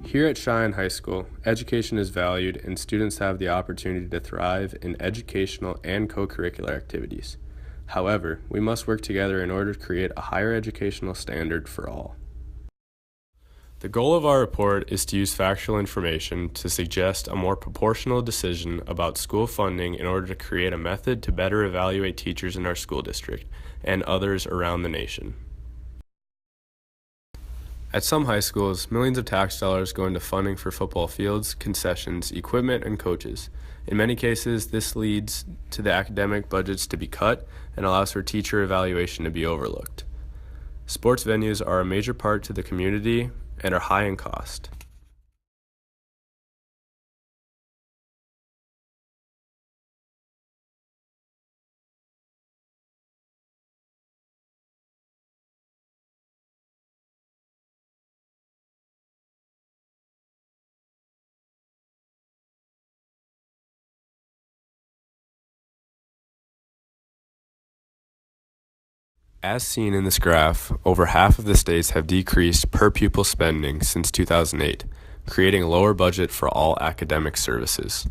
Here at Sheyenne High School, education is valued and students have the opportunity to thrive in educational and co-curricular activities. However, we must work together in order to create a higher educational standard for all. The goal of our report is to use factual information to suggest a more proportional decision about school funding in order to create a method to better evaluate teachers in our school district and others around the nation. At some high schools, millions of tax dollars go into funding for football fields, concessions, equipment, and coaches. In many cases, this leads to the academic budgets to be cut and allows for teacher evaluation to be overlooked. Sports venues are a major part to the community and are high in cost. As seen in this graph, over half of the states have decreased per pupil spending since 2008, creating a lower budget for all academic services.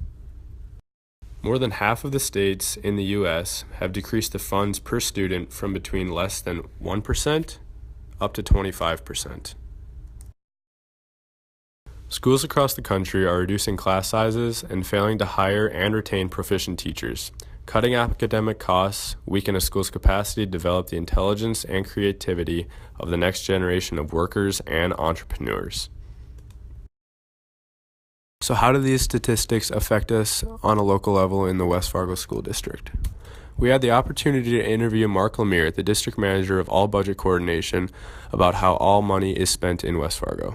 More than half of the states in the U.S. have decreased the funds per student from between less than 1% up to 25%. Schools across the country are reducing class sizes and failing to hire and retain proficient teachers. Cutting academic costs weaken a school's capacity to develop the intelligence and creativity of the next generation of workers and entrepreneurs. So how do these statistics affect us on a local level in the West Fargo School District? We had the opportunity to interview Mark Lemire, the district manager of all budget coordination, about how all money is spent in West Fargo.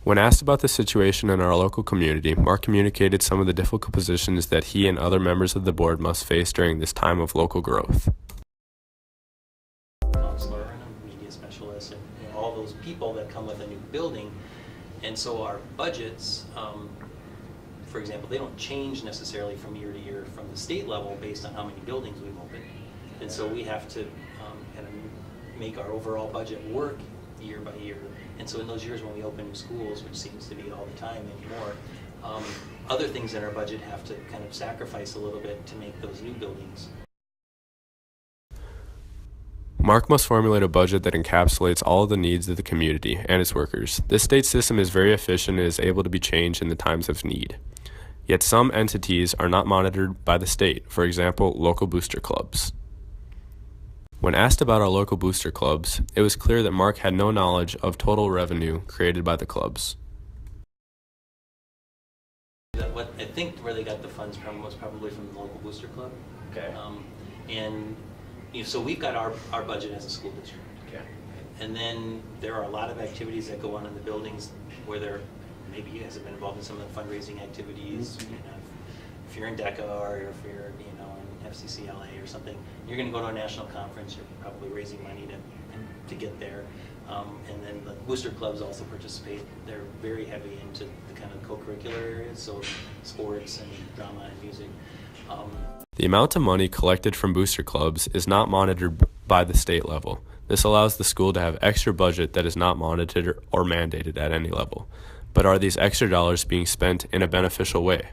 When asked about the situation in our local community, Mark communicated some of the difficult positions that he and other members of the board must face during this time of local growth. Counselor and a media specialist and all those people that come with a new building. And so our budgets, for example, they don't change necessarily from year to year from the state level based on how many buildings we've opened. And so we have to kind of make our overall budget work year by year. And so in those years when we open new schools, which seems to be all the time anymore, other things in our budget have to kind of sacrifice a little bit to make those new buildings. Mark must formulate a budget that encapsulates all of the needs of the community and its workers. This state system is very efficient and is able to be changed in the times of need. Yet some entities are not monitored by the state, for example, local booster clubs. When asked about our local booster clubs, it was clear that Mark had no knowledge of total revenue created by the clubs. What I think where they got the funds from was probably from the local booster club. Okay. And so we've got our budget as a school district. Okay. And then there are a lot of activities that go on in the buildings where maybe you guys have been involved in some of the fundraising activities. Mm-hmm. If you're in DECA or if you're in FCCLA or something, you're going to go to a national conference. You're probably raising money to get there. And then the booster clubs also participate. They're very heavy into the kind of co-curricular areas, so sports and drama and music. The amount of money collected from booster clubs is not monitored by the state level. This allows the school to have extra budget that is not monitored or mandated at any level. But are these extra dollars being spent in a beneficial way?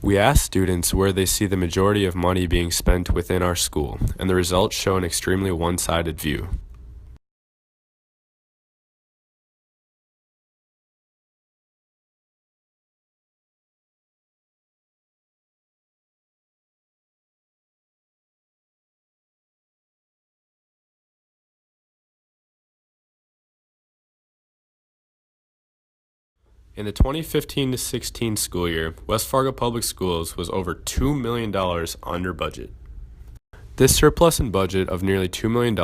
We asked students where they see the majority of money being spent within our school, and the results show an extremely one-sided view. In the 2015-16 school year, West Fargo Public Schools was over $2 million under budget. This surplus in budget of nearly $2 million,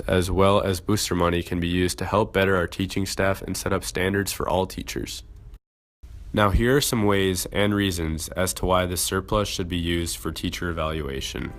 as well as booster money, can be used to help better our teaching staff and set up standards for all teachers. Now here are some ways and reasons as to why this surplus should be used for teacher evaluation.